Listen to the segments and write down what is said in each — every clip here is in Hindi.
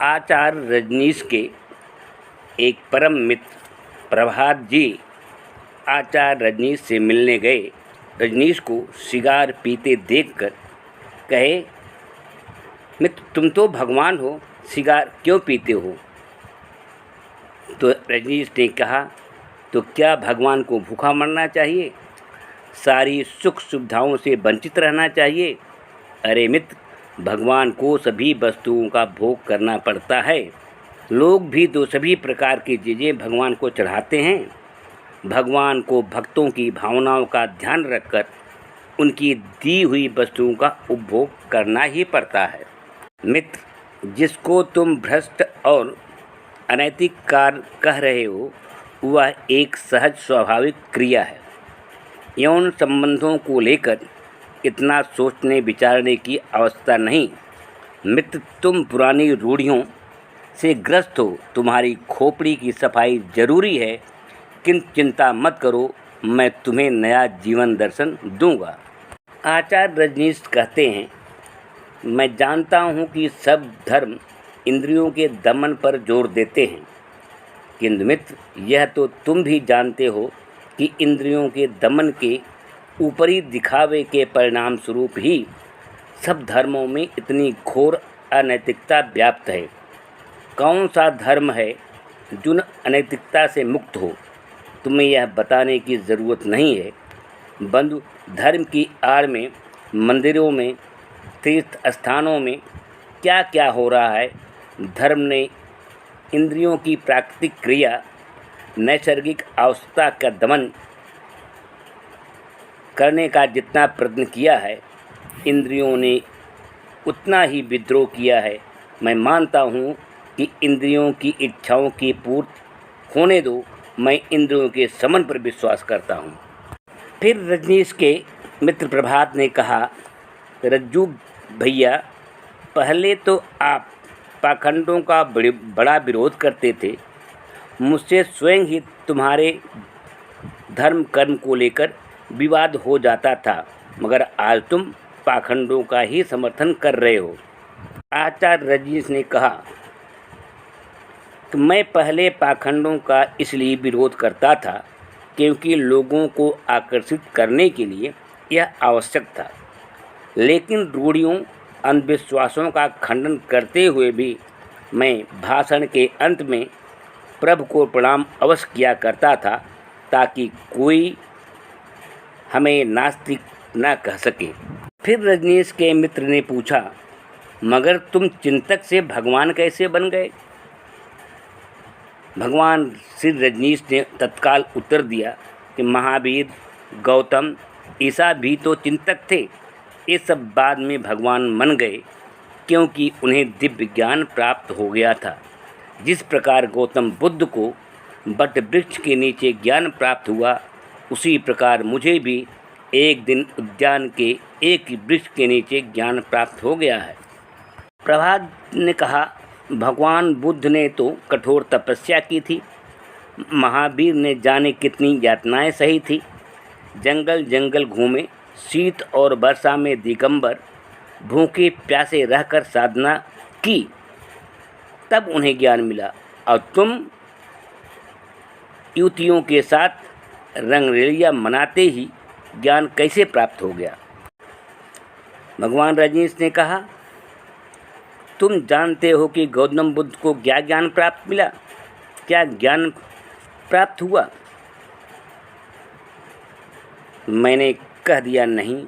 आचार्य रजनीश के एक परम मित्र प्रभात जी आचार्य रजनीश से मिलने गए। रजनीश को सिगार पीते देखकर कहे, मित्र तुम तो भगवान हो, सिगार क्यों पीते हो? तो रजनीश ने कहा, तो क्या भगवान को भूखा मरना चाहिए? सारी सुख सुविधाओं से वंचित रहना चाहिए? अरे मित्र, भगवान को सभी वस्तुओं का भोग करना पड़ता है। लोग भी तो सभी प्रकार की चीज़ें भगवान को चढ़ाते हैं। भगवान को भक्तों की भावनाओं का ध्यान रखकर उनकी दी हुई वस्तुओं का उपभोग करना ही पड़ता है। मित्र, जिसको तुम भ्रष्ट और अनैतिक कार्य कह रहे हो, वह एक सहज स्वाभाविक क्रिया है। यौन संबंधों को लेकर इतना सोचने विचारने की आवश्यकता नहीं। मित्र, तुम पुरानी रूढ़ियों से ग्रस्त हो। तुम्हारी खोपड़ी की सफाई जरूरी है, किंतु चिंता मत करो, मैं तुम्हें नया जीवन दर्शन दूंगा। आचार्य रजनीश कहते हैं, मैं जानता हूँ कि सब धर्म इंद्रियों के दमन पर जोर देते हैं, किंतु मित्र, यह तो तुम भी जानते हो कि इंद्रियों के दमन के ऊपरी दिखावे के परिणाम स्वरूप ही सब धर्मों में इतनी घोर अनैतिकता व्याप्त है। कौन सा धर्म है जो अनैतिकता से मुक्त हो? तुम्हें यह बताने की ज़रूरत नहीं है। बंधु, धर्म की आड़ में मंदिरों में, तीर्थ स्थानों में क्या क्या हो रहा है। धर्म ने इंद्रियों की प्राकृतिक क्रिया, नैसर्गिक आवश्यकता का दमन करने का जितना प्रयत्न किया है, इंद्रियों ने उतना ही विद्रोह किया है। मैं मानता हूँ कि इंद्रियों की इच्छाओं की पूर्ति होने दो। मैं इंद्रियों के समन पर विश्वास करता हूँ। फिर रजनीश के मित्र प्रभात ने कहा, रज्जू भैया, पहले तो आप पाखंडों का बड़ा विरोध करते थे। मुझसे स्वयं ही तुम्हारे धर्म कर्म को लेकर विवाद हो जाता था, मगर आज तुम पाखंडों का ही समर्थन कर रहे हो। आचार्य रजनीश ने कहा कि मैं पहले पाखंडों का इसलिए विरोध करता था क्योंकि लोगों को आकर्षित करने के लिए यह आवश्यक था, लेकिन रूढ़ियों, अंधविश्वासों का खंडन करते हुए भी मैं भाषण के अंत में प्रभु को प्रणाम अवश्य किया करता था, ताकि कोई हमें नास्तिक न कह सके। फिर रजनीश के मित्र ने पूछा, मगर तुम चिंतक से भगवान कैसे बन गए? भगवान श्री रजनीश ने तत्काल उत्तर दिया कि महावीर, गौतम, ईसा भी तो चिंतक थे। ये सब बाद में भगवान बन गए क्योंकि उन्हें दिव्य ज्ञान प्राप्त हो गया था। जिस प्रकार गौतम बुद्ध को वट वृक्ष के नीचे ज्ञान प्राप्त हुआ, उसी प्रकार मुझे भी एक दिन उद्यान के एक वृक्ष के नीचे ज्ञान प्राप्त हो गया है। प्रभात ने कहा, भगवान बुद्ध ने तो कठोर तपस्या की थी। महावीर ने जाने कितनी यातनाएं सही थी। जंगल जंगल घूमे, शीत और वर्षा में दिगंबर भूखे प्यासे रहकर साधना की, तब उन्हें ज्ञान मिला। और तुम युवतियों के साथ रंगरेलियां मनाते ही ज्ञान कैसे प्राप्त हो गया? भगवान रजनीश ने कहा, तुम जानते हो कि गौतम बुद्ध को क्या ज्ञान प्राप्त मिला? क्या ज्ञान प्राप्त हुआ? मैंने कह दिया नहीं।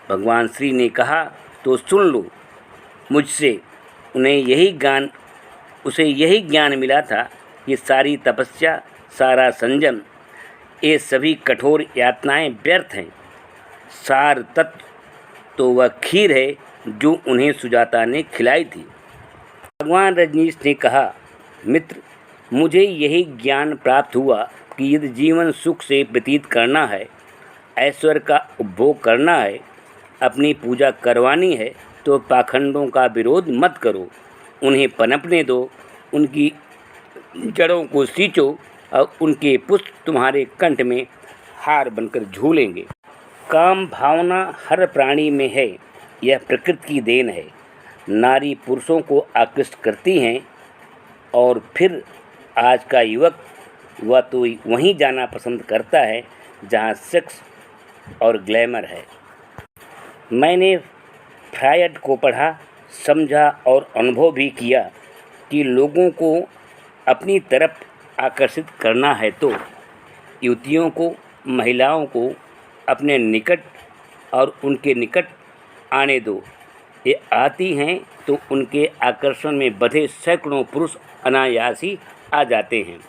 भगवान श्री ने कहा, तो सुन लो मुझसे। उसे यही ज्ञान मिला था कि सारी तपस्या, सारा संयम, ये सभी कठोर यातनाएं व्यर्थ हैं। सार तत्व तो वह खीर है जो उन्हें सुजाता ने खिलाई थी। भगवान रजनीश ने कहा, मित्र, मुझे यही ज्ञान प्राप्त हुआ कि यदि जीवन सुख से व्यतीत करना है, ऐश्वर्य का उपभोग करना है, अपनी पूजा करवानी है, तो पाखंडों का विरोध मत करो। उन्हें पनपने दो, उनकी जड़ों को सींचो और उनके पुष्प तुम्हारे कंठ में हार बनकर झूलेंगे। काम भावना हर प्राणी में है, यह प्रकृति की देन है। नारी पुरुषों को आकृष्ट करती हैं और फिर आज का युवक वह तो वहीं जाना पसंद करता है जहां सेक्स और ग्लैमर है। मैंने फ्रायड को पढ़ा, समझा और अनुभव भी किया कि लोगों को अपनी तरफ आकर्षित करना है तो युवतियों को, महिलाओं को अपने निकट और उनके निकट आने दो। ये आती हैं तो उनके आकर्षण में बंधे सैकड़ों पुरुष अनायास ही आ जाते हैं।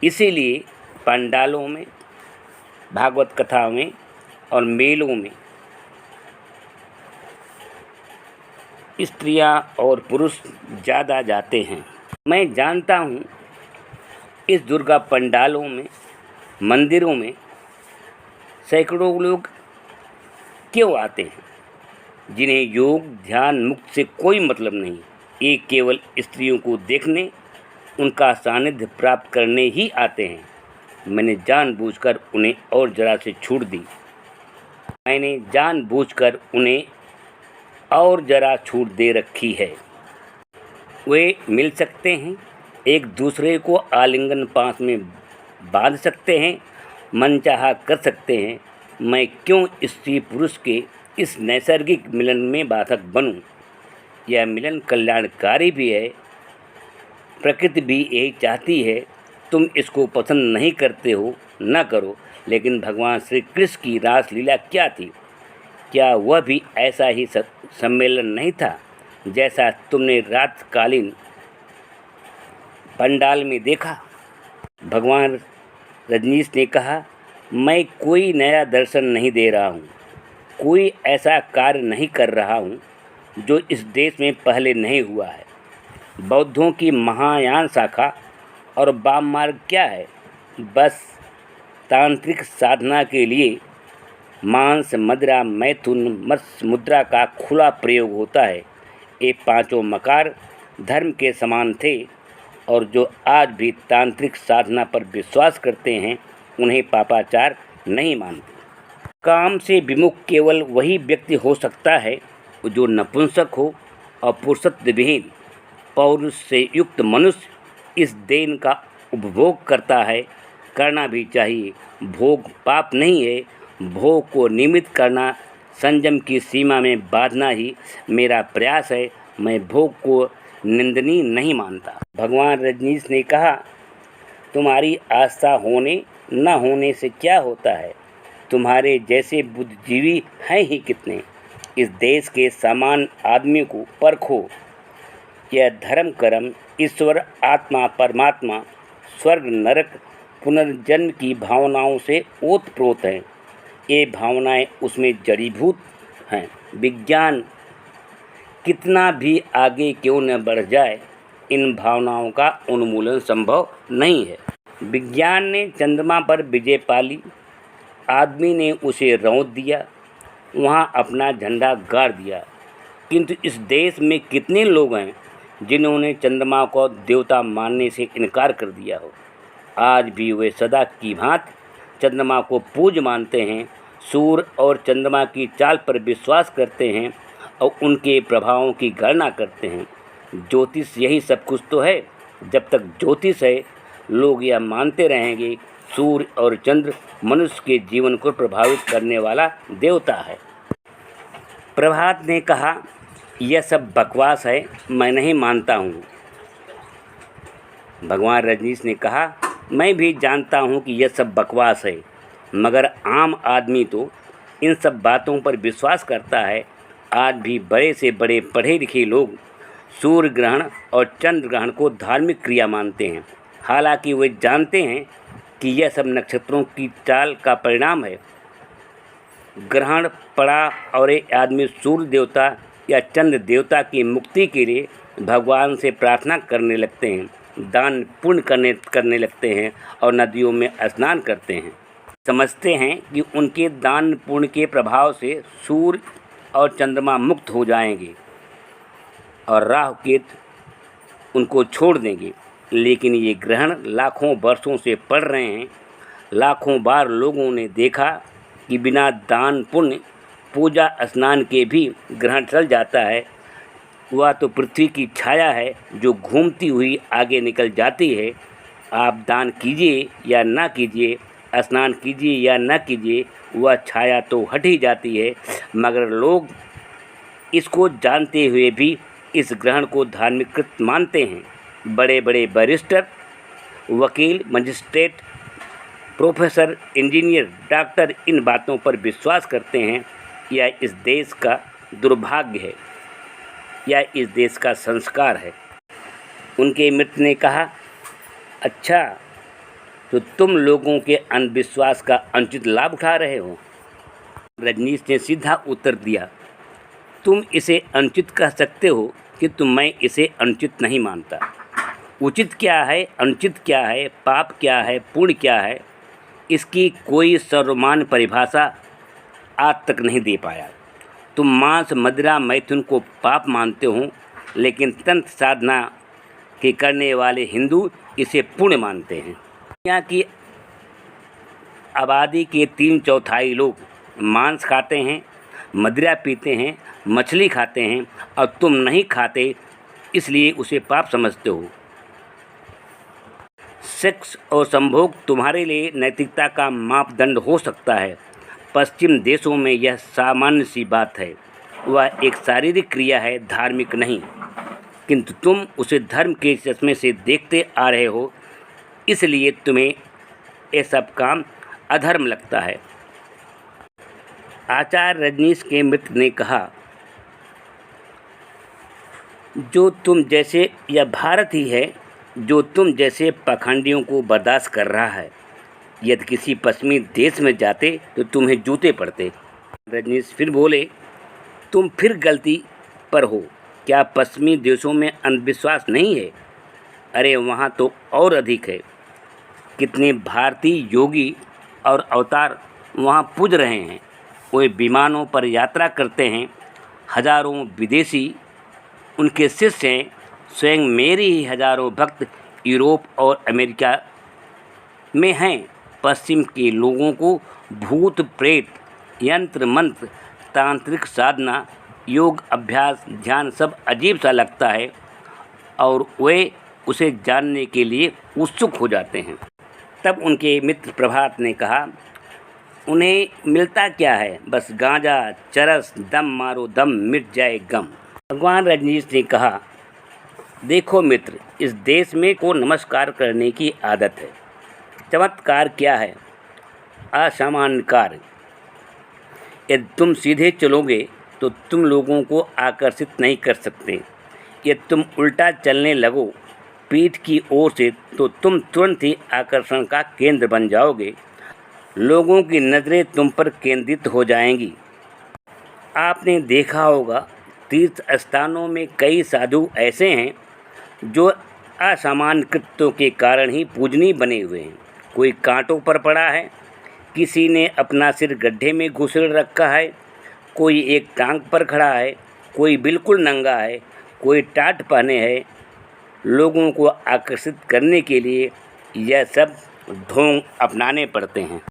इसीलिए पंडालों में, भागवत कथाओं में और मेलों में स्त्रियां और पुरुष ज़्यादा जाते हैं। मैं जानता हूँ इस दुर्गा पंडालों में, मंदिरों में सैकड़ों लोग क्यों आते हैं, जिन्हें योग ध्यान मुक्त से कोई मतलब नहीं। ये केवल स्त्रियों को देखने, उनका सानिध्य प्राप्त करने ही आते हैं। मैंने जानबूझकर उन्हें और जरा से छूट दी। मैंने जानबूझकर उन्हें और जरा छूट दे रखी है। वे मिल सकते हैं, एक दूसरे को आलिंगन पास में बांध सकते हैं, मनचाहा कर सकते हैं। मैं क्यों स्त्री पुरुष के इस नैसर्गिक मिलन में बाधक बनूं? यह मिलन कल्याणकारी भी है। प्रकृति भी यही चाहती है। तुम इसको पसंद नहीं करते हो, न करो। लेकिन भगवान श्री कृष्ण की रासलीला क्या थी? क्या वह भी ऐसा ही सम्मेलन नहीं था जैसा तुमने रातकालीन पंडाल में देखा? भगवान रजनीश ने कहा, मैं कोई नया दर्शन नहीं दे रहा हूँ, कोई ऐसा कार्य नहीं कर रहा हूँ जो इस देश में पहले नहीं हुआ है। बौद्धों की महायान शाखा और वाम मार्ग क्या है? बस तांत्रिक साधना के लिए मांस, मदिरा, मैथुन, मत्स्य मुद्रा का खुला प्रयोग होता है। ये पांचों मकार धर्म के समान थे और जो आज भी तांत्रिक साधना पर विश्वास करते हैं उन्हें पापाचार नहीं मानते। काम से विमुख केवल वही व्यक्ति हो सकता है जो नपुंसक हो और पुरुषत्व विहीन पौरुष से युक्त मनुष्य इस देन का उपभोग करता है। करना भी चाहिए। भोग पाप नहीं है। भोग को नियमित करना, संयम की सीमा में बांधना ही मेरा प्रयास है। मैं भोग को निंदनीय नहीं मानता। भगवान रजनीश ने कहा, तुम्हारी आस्था होने न होने से क्या होता है? तुम्हारे जैसे बुद्धिजीवी हैं ही कितने। इस देश के सामान्य आदमी को परखो। यह धर्म कर्म, ईश्वर, आत्मा, परमात्मा, स्वर्ग नरक, पुनर्जन्म की भावनाओं से ओतप्रोत हैं। ये भावनाएं उसमें जड़ीभूत हैं। विज्ञान कितना भी आगे क्यों न बढ़ जाए, इन भावनाओं का उन्मूलन संभव नहीं है। विज्ञान ने चंद्रमा पर विजय पा ली, आदमी ने उसे रौंद दिया, वहाँ अपना झंडा गाड़ दिया। किंतु इस देश में कितने लोग हैं जिन्होंने चंद्रमा को देवता मानने से इनकार कर दिया हो? आज भी वे सदा की भांति चंद्रमा को पूज्य मानते हैं, सूर्य और चंद्रमा की चाल पर विश्वास करते हैं और उनके प्रभावों की गणना करते हैं। ज्योतिष यही सब कुछ तो है। जब तक ज्योतिष है, लोग यह मानते रहेंगे सूर्य और चंद्र मनुष्य के जीवन को प्रभावित करने वाला देवता है। प्रभात ने कहा, यह सब बकवास है, मैं नहीं मानता हूँ। भगवान रजनीश ने कहा, मैं भी जानता हूँ कि यह सब बकवास है, मगर आम आदमी तो इन सब बातों पर विश्वास करता है। आज भी बड़े से बड़े पढ़े लिखे लोग सूर्य ग्रहण और चंद्र ग्रहण को धार्मिक क्रिया मानते हैं, हालांकि वे जानते हैं कि यह सब नक्षत्रों की चाल का परिणाम है। ग्रहण पड़ा और एक आदमी सूर्य देवता या चंद्र देवता की मुक्ति के लिए भगवान से प्रार्थना करने लगते हैं, दान पुण्य करने लगते हैं और नदियों में स्नान करते हैं। समझते हैं कि उनके दान पुण्य के प्रभाव से सूर्य और चंद्रमा मुक्त हो जाएंगे और राहु केतु उनको छोड़ देंगे। लेकिन ये ग्रहण लाखों वर्षों से पड़ रहे हैं। लाखों बार लोगों ने देखा कि बिना दान पुण्य, पूजा, स्नान के भी ग्रहण चल जाता है। वह तो पृथ्वी की छाया है जो घूमती हुई आगे निकल जाती है। आप दान कीजिए या ना कीजिए, स्नान कीजिए या न कीजिए, वह छाया तो हट ही जाती है। मगर लोग इसको जानते हुए भी इस ग्रहण को धार्मिक कृत मानते हैं। बड़े बड़े बैरिस्टर, वकील, मजिस्ट्रेट, प्रोफेसर, इंजीनियर, डॉक्टर इन बातों पर विश्वास करते हैं। यह इस देश का दुर्भाग्य है, यह इस देश का संस्कार है। उनके मित्र ने कहा, अच्छा, तो तुम लोगों के अंधविश्वास का अनुचित लाभ उठा रहे हो। रजनीश ने सीधा उत्तर दिया, तुम इसे अनुचित कह सकते हो कि मैं इसे अनुचित नहीं मानता। उचित क्या है, अनुचित क्या है, पाप क्या है, पुण्य क्या है, इसकी कोई सर्वमान्य परिभाषा आज तक नहीं दे पाया। तुम मांस, मदिरा, मैथुन को पाप मानते हो, लेकिन तंत्र साधना के करने वाले हिंदू इसे पुण्य मानते हैं। दुनिया की आबादी के 3/4 लोग मांस खाते हैं, मदिरा पीते हैं, मछली खाते हैं, और तुम नहीं खाते, इसलिए उसे पाप समझते हो। सेक्स और संभोग तुम्हारे लिए नैतिकता का मापदंड हो सकता है। पश्चिम देशों में यह सामान्य सी बात है। वह एक शारीरिक क्रिया है, धार्मिक नहीं। किंतु तुम उसे धर्म के चश्मे से देखते आ रहे हो, इसलिए तुम्हें ये सब काम अधर्म लगता है। आचार्य रजनीश के मित्र ने कहा, जो तुम जैसे, यह भारत ही है जो तुम जैसे पाखंडियों को बर्दाश्त कर रहा है। यदि किसी पश्चिमी देश में जाते तो तुम्हें जूते पड़ते। रजनीश फिर बोले, तुम फिर गलती पर हो। क्या पश्चिमी देशों में अंधविश्वास नहीं है? अरे वहाँ तो और अधिक है। कितने भारतीय योगी और अवतार वहाँ पूज रहे हैं। वे विमानों पर यात्रा करते हैं। हजारों विदेशी उनके शिष्य हैं। स्वयं मेरे ही हजारों भक्त यूरोप और अमेरिका में हैं। पश्चिम के लोगों को भूत प्रेत, यंत्र मंत्र, तांत्रिक साधना, योग अभ्यास, ध्यान सब अजीब सा लगता है और वे उसे जानने के लिए उत्सुक हो जाते हैं। तब उनके मित्र प्रभात ने कहा, उन्हें मिलता क्या है? बस गांजा, चरस, दम मारो दम, मिट जाए गम। भगवान रजनीश ने कहा, देखो मित्र, इस देश में को नमस्कार करने की आदत है। चमत्कार क्या है? असामान्य कार्य। यदि तुम सीधे चलोगे तो तुम लोगों को आकर्षित नहीं कर सकते। यदि तुम उल्टा चलने लगो पीठ की ओर से तो तुम तुरंत ही आकर्षण का केंद्र बन जाओगे। लोगों की नज़रें तुम पर केंद्रित हो जाएंगी। आपने देखा होगा, तीर्थ स्थानों में कई साधु ऐसे हैं जो असामान्य कृत्यों के कारण ही पूजनीय बने हुए हैं। कोई कांटों पर पड़ा है, किसी ने अपना सिर गड्ढे में घुसेड़ रखा है, कोई एक टांग पर खड़ा है, कोई बिल्कुल नंगा है, कोई टाट पहने है। लोगों को आकर्षित करने के लिए यह सब ढोंग अपनाने पड़ते हैं।